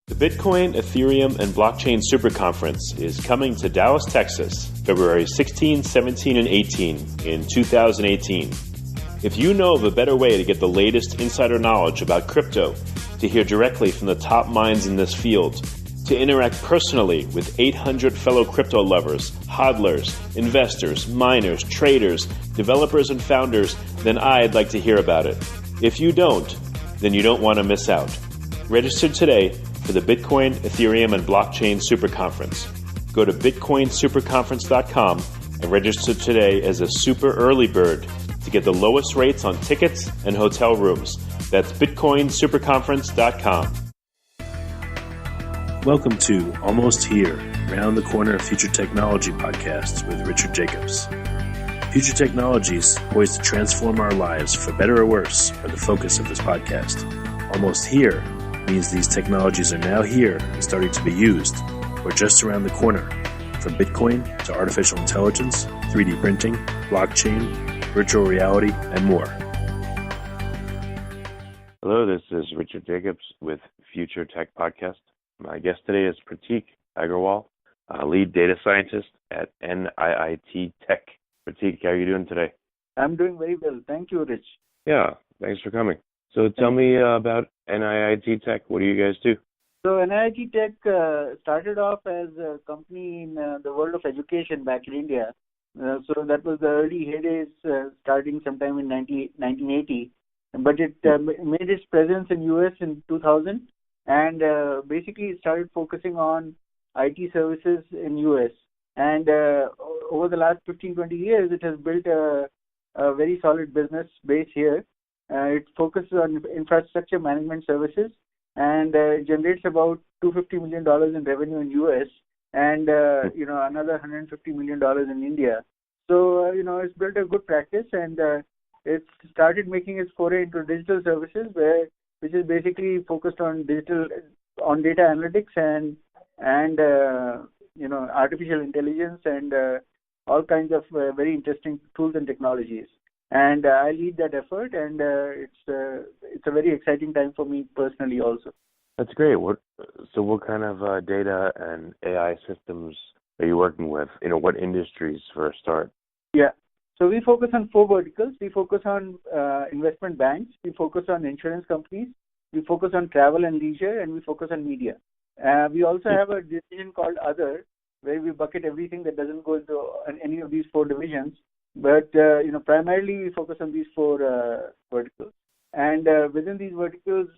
The Bitcoin, Ethereum, and Blockchain Super Conference is coming to Dallas, Texas, February 16, 17, and 18 in 2018. If you know of a better way to get the latest insider knowledge about crypto, to hear directly from the top minds in this field, to interact personally with 800 fellow crypto lovers, hodlers, investors, miners, traders, developers, and founders, then I'd like to hear about it. If you don't, then you don't want to miss out. Register today for the Bitcoin, Ethereum, and Blockchain Super Conference. Go to bitcoinsuperconference.com and register today as a super early bird to get the lowest rates on tickets and hotel rooms. That's bitcoinsuperconference.com. Welcome to Almost Here, Round the Corner Future Technology podcast with Richard Jacobs. Future technologies poised to transform our lives for better or worse are the focus of this podcast. Almost Here means these technologies are now here and starting to be used, or just around the corner, from Bitcoin to artificial intelligence, 3D printing, blockchain, virtual reality, and more. Hello, this is Richard Jacobs with Future Tech Podcast. My guest today is Prateek Aggarwal, lead data scientist at NIIT Tech. Prateek, how are you doing today? I'm doing very well. Thank you, Rich. Yeah, thanks for coming. So tell me about NIIT Tech. What do you guys do? So NIIT Tech started off as a company in the world of education back in India. So that was the early heydays starting sometime in 1980. But it made its presence in US in 2000 and basically started focusing on IT services in US. And over the last 15-20 years, it has built a very solid business base here. It focuses on infrastructure management services and generates about $250 million in revenue in US and another $150 million in India. So it's built a good practice and it's started making its foray into digital services, which is basically focused on data analytics and artificial intelligence and all kinds of very interesting tools and technologies. And I lead that effort, and it's a very exciting time for me personally also. That's great. What kind of data and AI systems are you working with? What industries for a start? Yeah. So we focus on 4 verticals. We focus on investment banks. We focus on insurance companies. We focus on travel and leisure, and we focus on media. We also have a division called Other, where we bucket everything that doesn't go into any of these 4 divisions. But, primarily we focus on these 4 verticals. And within these verticals,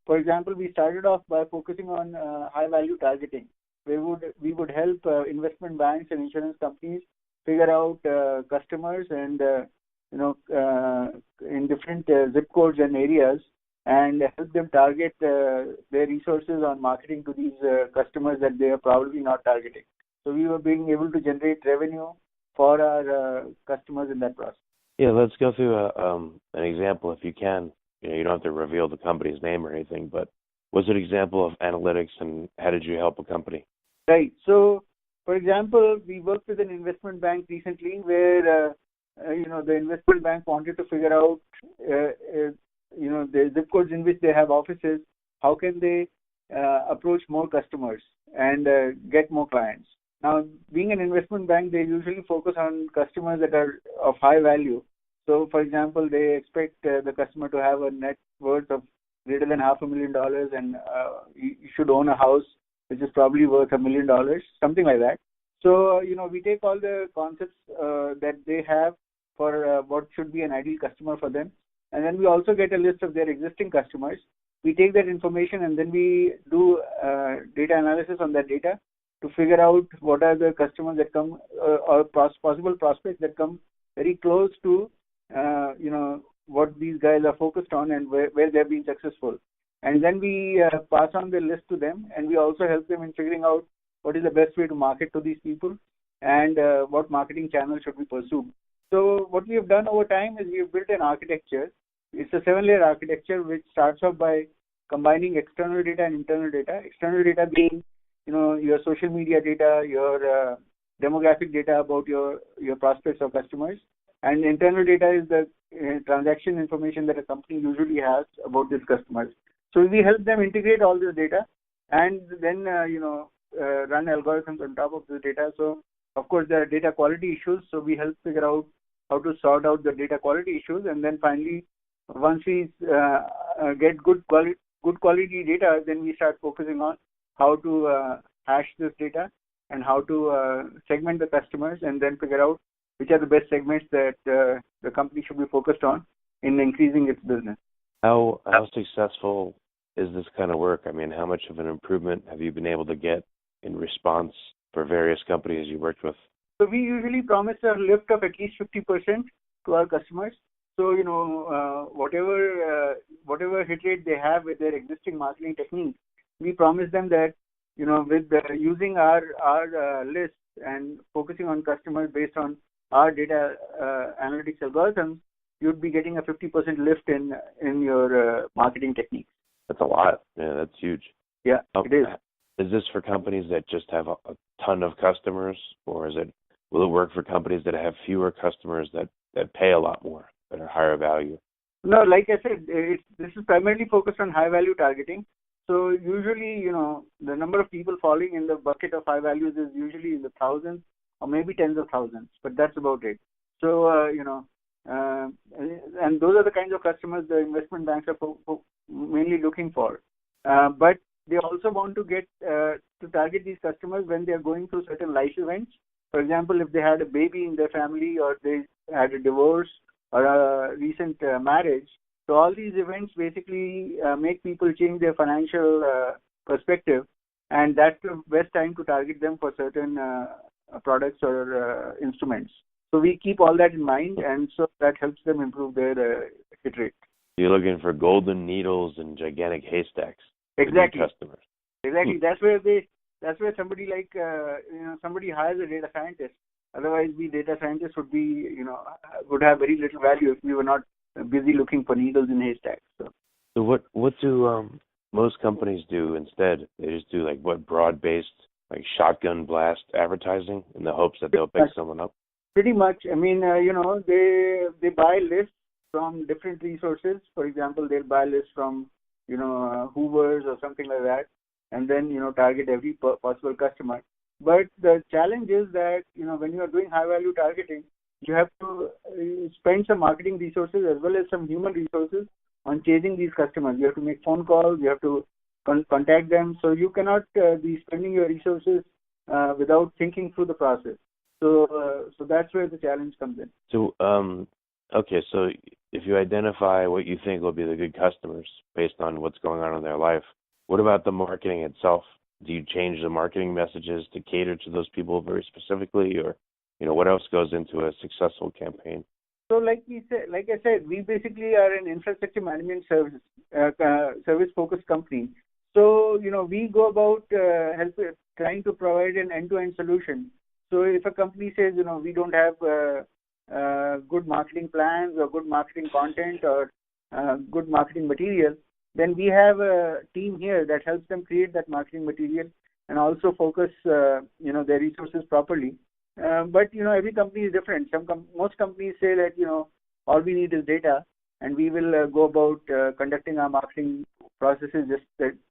for example, we started off by focusing on high-value targeting. We would help investment banks and insurance companies figure out customers and, in different zip codes and areas and help them target their resources on marketing to these customers that they are probably not targeting. So we were being able to generate revenue for our customers in that process. Yeah, let's go through an example if you can. You don't have to reveal the company's name or anything, but what's an example of analytics and how did you help a company? Right. So, for example, we worked with an investment bank recently where, the investment bank wanted to figure out, the zip codes in which they have offices, how can they approach more customers and get more clients. Now, being an investment bank, they usually focus on customers that are of high value. So, for example, they expect the customer to have a net worth of greater than $500,000 and you should own a house which is probably worth $1 million, something like that. So, we take all the concepts that they have for what should be an ideal customer for them. And then we also get a list of their existing customers. We take that information and then we do data analysis on that data to figure out what are the customers that come or possible prospects that come very close to, what these guys are focused on and where they're being successful. And then we pass on the list to them, and we also help them in figuring out what is the best way to market to these people and what marketing channels should we pursue. So what we have done over time is we have built an architecture. It's a 7-layer architecture which starts off by combining external data and internal data. External data being, your social media data, your demographic data about your prospects or customers. And internal data is the transaction information that a company usually has about its customers. So we help them integrate all this data and then run algorithms on top of the data. So of course there are data quality issues. So we help figure out how to sort out the data quality issues, and then finally, once we get good quality data, then we start focusing on how to hash this data and how to segment the customers, and then figure out which are the best segments that the company should be focused on in increasing its business. How successful is this kind of work? I mean, how much of an improvement have you been able to get in response for various companies you worked with? So we usually promise a lift of at least 50% to our customers. So, whatever hit rate they have with their existing marketing techniques, we promise them that, with using our list and focusing on customers based on our data analytics algorithms, you'd be getting a 50% lift in your marketing techniques. That's a lot. Yeah, that's huge. Yeah, it is. Is this for companies that just have a ton of customers, or will it work for companies that have fewer customers that pay a lot more, that are higher value? No, like I said, this is primarily focused on high value targeting. So usually, the number of people falling in the bucket of high values is usually in the thousands or maybe tens of thousands, but that's about it. So, and those are the kinds of customers the investment banks are mainly looking for. But they also want to get to target these customers when they are going through certain life events. For example, if they had a baby in their family, or they had a divorce or a recent marriage. So all these events basically make people change their financial perspective, and that's the best time to target them for certain products or instruments. So we keep all that in mind, and so that helps them improve their hit rate. You're looking for golden needles and gigantic haystacks. Exactly. Customers. Exactly. That's where somebody like somebody hires a data scientist. Otherwise, we data scientists would have very little value if we were not busy looking for needles in haystacks. So what do most companies do instead? They just do broad-based shotgun blast advertising in the hopes that they'll pick someone up? Pretty much. I mean, they buy lists from different resources. For example, they'll buy lists from Hoover's or something like that, and then target every possible customer. But the challenge is that when you are doing high value targeting, you have to spend some marketing resources as well as some human resources on chasing these customers. You have to make phone calls, you have to contact them, so you cannot be spending your resources without thinking through the process. So that's where the challenge comes in. So okay, so if you identify what you think will be the good customers based on what's going on in their life, what about the marketing itself? Do you change the marketing messages to cater to those people very specifically, or what else goes into a successful campaign? So like I said, we basically are an infrastructure management service focused company. So we go about trying to provide an end-to-end solution. So if a company says we don't have good marketing plans or good marketing content or good marketing material, then we have a team here that helps them create that marketing material and also focus their resources properly. But every company is different. Most companies say that all we need is data, and we will go about conducting our marketing processes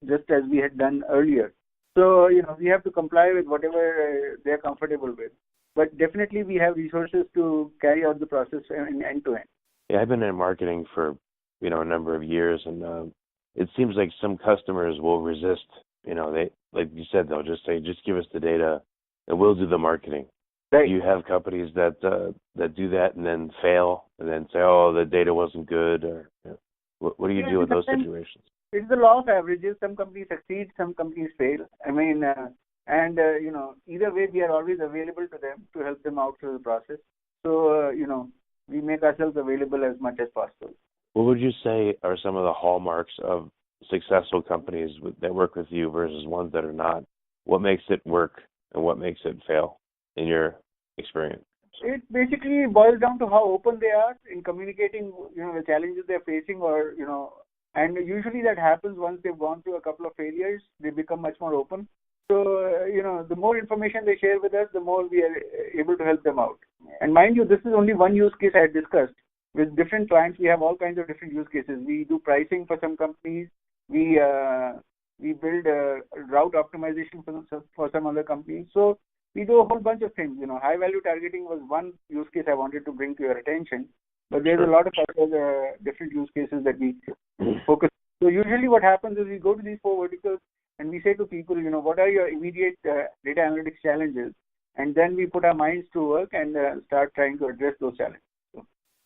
just as we had done earlier. So we have to comply with whatever they're comfortable with. But definitely we have resources to carry out the process end to end. Yeah, I've been in marketing for a number of years, and it seems like some customers will resist. They, like you said, they'll just say, "Just give us the data, and we'll do the marketing." Right. You have companies that do that and then fail, and then say, "Oh, the data wasn't good." Or what do you do in those situations? It's the law of averages. Some companies succeed, some companies fail. I mean, either way, we are always available to them to help them out through the process. So, we make ourselves available as much as possible. What would you say are some of the hallmarks of successful companies that work with you versus ones that are not? What makes it work and what makes it fail in your experience? It basically boils down to how open they are in communicating, the challenges they're facing, or, and usually that happens once they've gone through a couple of failures, they become much more open. So, the more information they share with us, the more we are able to help them out. And mind you, this is only one use case I had discussed. With different clients, we have all kinds of different use cases. We do pricing for some companies. We build route optimization for some other companies. So we do a whole bunch of things. High value targeting was one use case I wanted to bring to your attention, but there's a lot of other different use cases that we focus. So usually what happens is we go to these four verticals and we say to people, what are your immediate data analytics challenges? And then we put our minds to work and start trying to address those challenges.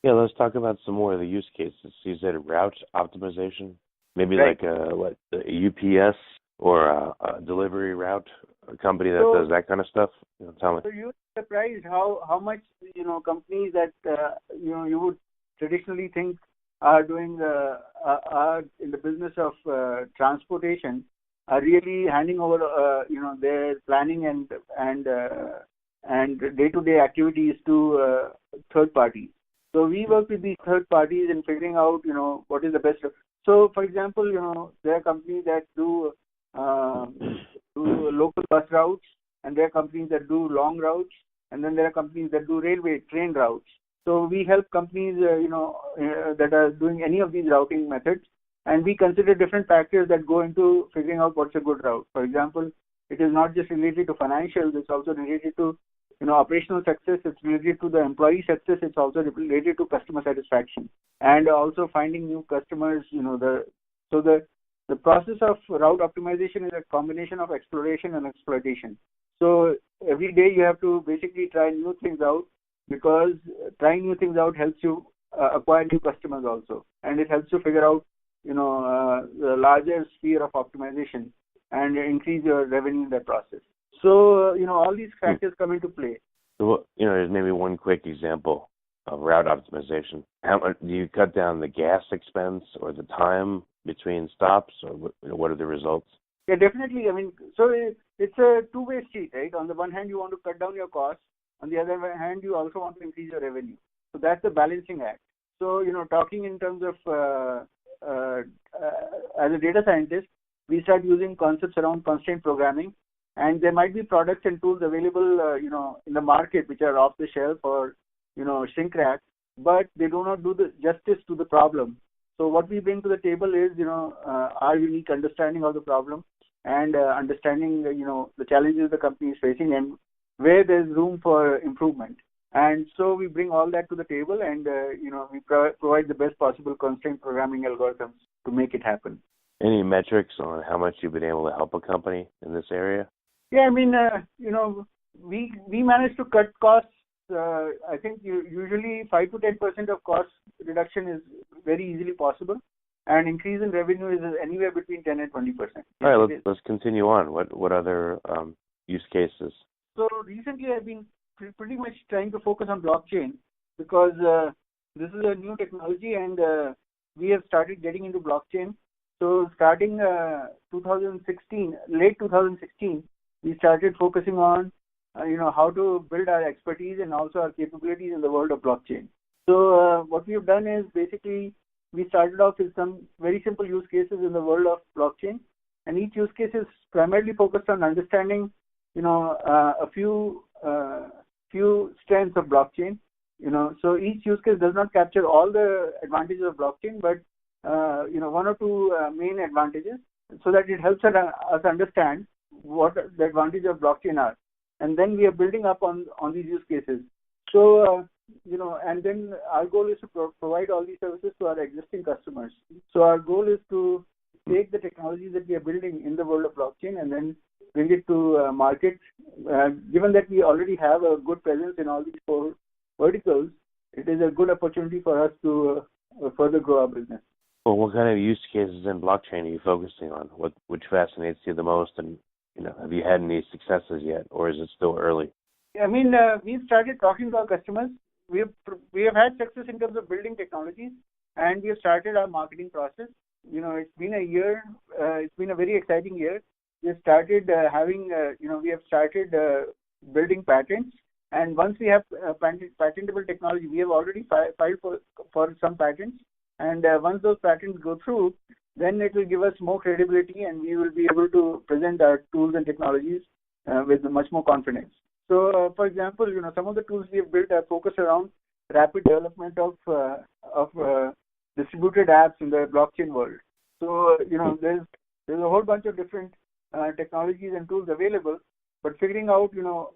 Yeah, let's talk about some more of the use cases. You said route optimization, maybe like a UPS or a delivery route, a company that does that kind of stuff. Tell me. So you're surprised how much companies that you would traditionally think are doing are in the business of transportation are really handing over their planning and day-to-day activities to third parties. So we work with these third parties in figuring out what is the best. So for example, there are companies that do local bus routes, and there are companies that do long routes, and then there are companies that do railway train routes. So we help companies that are doing any of these routing methods, and we consider different factors that go into figuring out what's a good route. For example, it is not just related to financials, it's also related to operational success, it's related to the employee success, it's also related to customer satisfaction, and also finding new customers. The process of route optimization is a combination of exploration and exploitation. So every day you have to basically try new things out, because trying new things out helps you acquire new customers also, and it helps you figure out the larger sphere of optimization and increase your revenue in that process. So all these factors come into play. So there's maybe one quick example of route optimization. How much do you cut down the gas expense or the time between stops, or what are the results? Yeah, definitely. So it's a two-way street, right? On the one hand, you want to cut down your costs. On the other hand, you also want to increase your revenue. So that's the balancing act. So, talking in terms of as a data scientist, we start using concepts around constraint programming, and there might be products and tools available, in the market which are off the shelf or, shrink wrap, but they do not do the justice to the problem. So what we bring to the table is, our unique understanding of the problem and understanding, the challenges the company is facing and where there's room for improvement. And so we bring all that to the table, and we provide the best possible constraint programming algorithms to make it happen. Any metrics on how much you've been able to help a company in this area? Yeah, we managed to cut costs. I think usually 5 to 10% of cost reduction is very easily possible, and increase in revenue is anywhere between 10 and 20%. All right, let's continue on. What other use cases? So recently I've been pretty much trying to focus on blockchain, because this is a new technology, and we have started getting into blockchain. So starting 2016, late 2016, we started focusing on how to build our expertise and also our capabilities in the world of blockchain. So what we have done is basically we started off with some very simple use cases in the world of blockchain, and each use case is primarily focused on understanding a few strengths of blockchain. So each use case does not capture all the advantages of blockchain, but one or two main advantages, so that it helps us understand what the advantages of blockchain are. And then we are building up on these use cases. So, and then our goal is to provide all these services to our existing customers. So our goal is to take the technologies that we are building in the world of blockchain and then bring it to market. Given that we already have a good presence in all these four verticals, it is a good opportunity for us to further grow our business. Well, what kind of use cases in blockchain are you focusing on? Which fascinates you the most, and have you had any successes yet, or is it still early? We've started talking to our customers. We have had success in terms of building technologies, and we have started our marketing process. It's been a year. It's been a very exciting year. We have started building patents, and once we have patentable technology, we have already filed for some patents. And once those patents go through, then it will give us more credibility, and we will be able to present our tools and technologies with much more confidence. So, for example, some of the tools we have built are focused around rapid development of distributed apps in the blockchain world. So, there's a whole bunch of different technologies and tools available, but figuring out,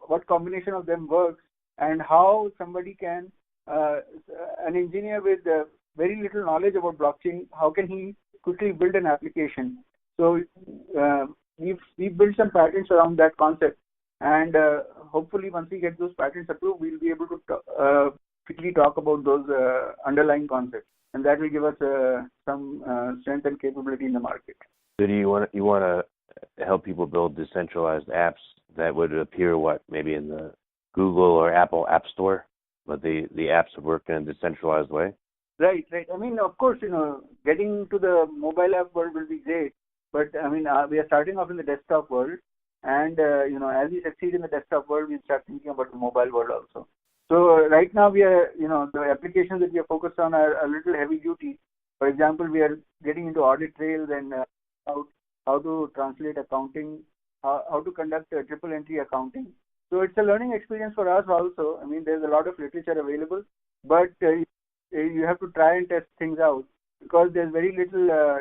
what combination of them works and how somebody can, an engineer with very little knowledge about blockchain, how can he quickly build an application? So we've built some patents around that concept, and hopefully once we get those patents approved, we'll be able to quickly talk about those underlying concepts, and that will give us some strength and capability in the market. So do you want to help people build decentralized apps that would appear maybe in the Google or Apple App Store, but the apps would work in a decentralized way? Right. I mean, of course, getting to the mobile app world will be great, but I mean, we are starting off in the desktop world, and as we succeed in the desktop world, we start thinking about the mobile world also. So right now we are, the applications that we are focused on are a little heavy duty. For example, we are getting into audit trails and how to translate accounting, how to conduct triple entry accounting. So it's a learning experience for us also. I mean, there's a lot of literature available, but you have to try and test things out because there's very little,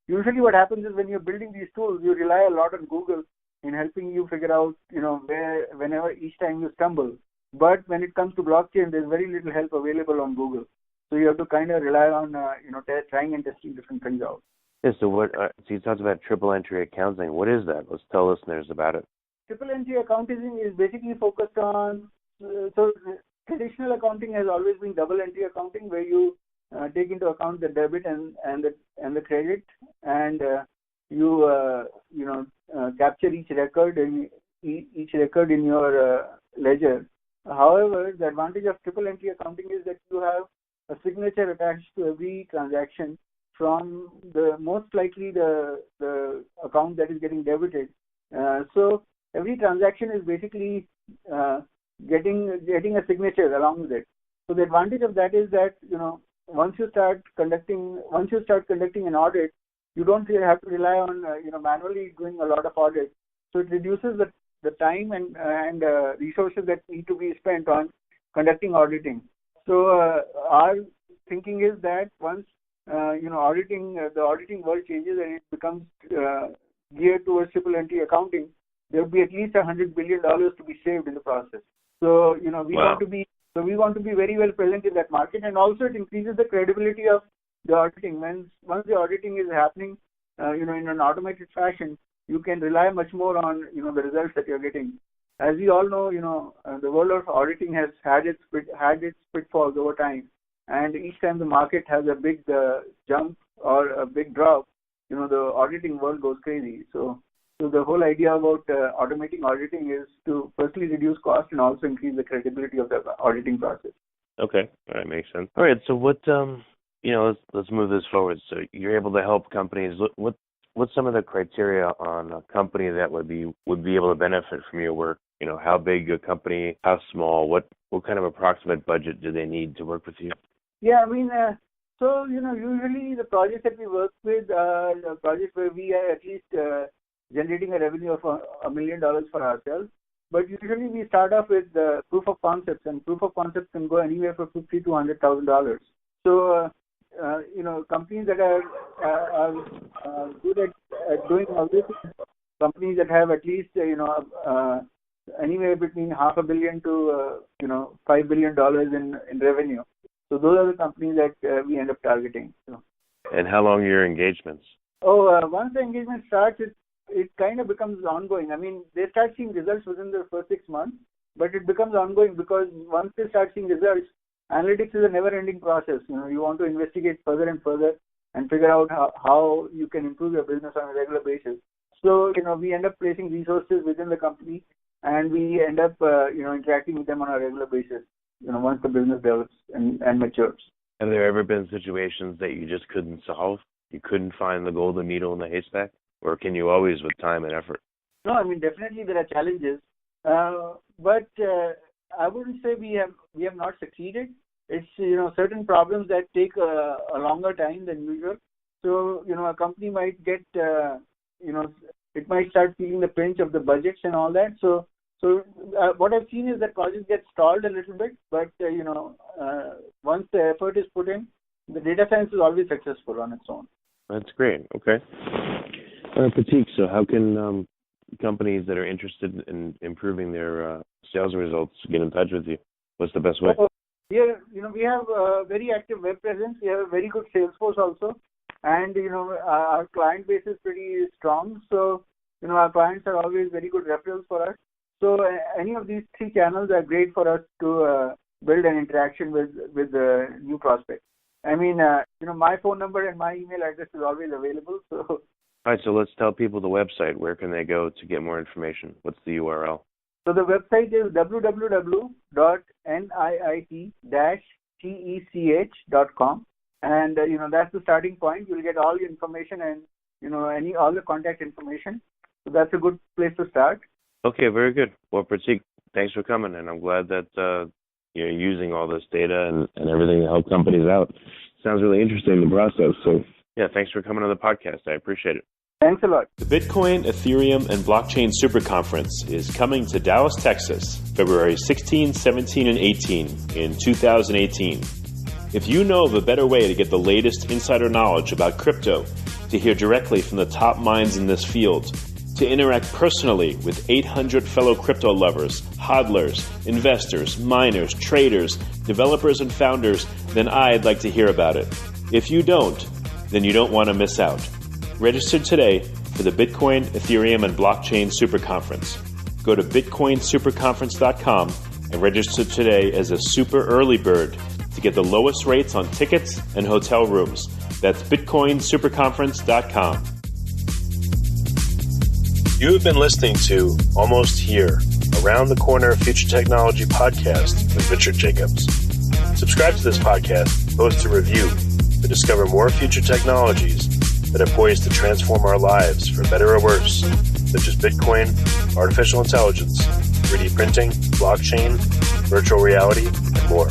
usually what happens is when you're building these tools, you rely a lot on Google in helping you figure out, whenever each time you stumble. But when it comes to blockchain, there's very little help available on Google. So you have to kind of rely on, trying and testing different things out. Yeah, so you talked about triple entry accounting. What is that? Let's tell listeners about it. Triple entry accounting is basically focused on, so traditional accounting has always been double entry accounting, where you take into account the debit and the credit, and you capture each record in your ledger. However, the advantage of triple entry accounting is that you have a signature attached to every transaction from the most likely the account that is getting debited. So every transaction is basically getting a signature along with it. So the advantage of that is that once you start conducting an audit, you don't really have to rely on manually doing a lot of audits. So it reduces the time and resources that need to be spent on conducting auditing. So our thinking is that once auditing, the auditing world changes and it becomes geared towards triple entry accounting, there will be at least $100 billion to be saved in the process. So we want to be very well present in that market, and also it increases the credibility of the auditing. Once the auditing is happening, in an automated fashion, you can rely much more on the results that you're getting. As we all know, the world of auditing has had its pitfalls over time, and each time the market has a big jump or a big drop, the auditing world goes crazy. So the whole idea about automating auditing is to firstly reduce cost and also increase the credibility of the auditing process. Okay, all right, makes sense. All right, so what let's move this forward. So you're able to help companies. What's some of the criteria on a company that would be able to benefit from your work? How big a company, how small, what kind of approximate budget do they need to work with you? Yeah, I mean, so usually the projects that we work with are projects where we are at least generating a revenue of $1 million for ourselves. But usually we start off with proof of concepts, and proof of concepts can go anywhere from $50,000 to $100,000. So companies that are good at doing all this, companies that have at least anywhere between $500 million to $5 billion in revenue. So those are the companies that we end up targeting. So. And how long are your engagements? Once the engagement starts, it kind of becomes ongoing. I mean, they start seeing results within the first 6 months, but it becomes ongoing because once they start seeing results, analytics is a never-ending process. You want to investigate further and further and figure out how you can improve your business on a regular basis. So, we end up placing resources within the company, and we end up, interacting with them on a regular basis, once the business develops and matures. Have there ever been situations that you just couldn't solve? You couldn't find the golden needle in the haystack? Or can you always with time and effort? No, I mean, definitely there are challenges. But I wouldn't say we have not succeeded. It's, certain problems that take a longer time than usual. So, a company might get, it might start feeling the pinch of the budgets and all that. So what I've seen is that projects get stalled a little bit, but, once the effort is put in, the data science is always successful on its own. That's great. Okay. Prateek, so how can companies that are interested in improving their sales results get in touch with you? What's the best way? Yeah, we have a very active web presence. We have a very good sales force also. And, our client base is pretty strong. So, our clients are always very good referrals for us. So any of these three channels are great for us to build an interaction with the new prospects. I mean, my phone number and my email address is always available. So. All right, so let's tell people the website. Where can they go to get more information? What's the URL? So the website is www.niit-technologies.com. And, that's the starting point. You'll get all the information and, all the contact information. So that's a good place to start. Okay, very good. Well, Prateek, thanks for coming. And I'm glad that you're using all this data and everything to help companies out. Sounds really interesting, the process. So, yeah, thanks for coming on the podcast. I appreciate it. Thanks a lot. The Bitcoin, Ethereum, and Blockchain Super Conference is coming to Dallas, Texas, February 16, 17, and 18 in 2018. If you know of a better way to get the latest insider knowledge about crypto, to hear directly from the top minds in this field, to interact personally with 800 fellow crypto lovers, hodlers, investors, miners, traders, developers, and founders, then I'd like to hear about it. If you don't, then you don't want to miss out. Register today for the Bitcoin, Ethereum, and Blockchain Super Conference. Go to bitcoinsuperconference.com and register today as a super early bird to get the lowest rates on tickets and hotel rooms. That's bitcoinsuperconference.com. You have been listening to Almost Here, Around the Corner Future Technology podcast with Richard Jacobs. Subscribe to this podcast, post a review to discover more future technologies that are poised to transform our lives for better or worse, such as Bitcoin, artificial intelligence, 3D printing, blockchain, virtual reality, and more.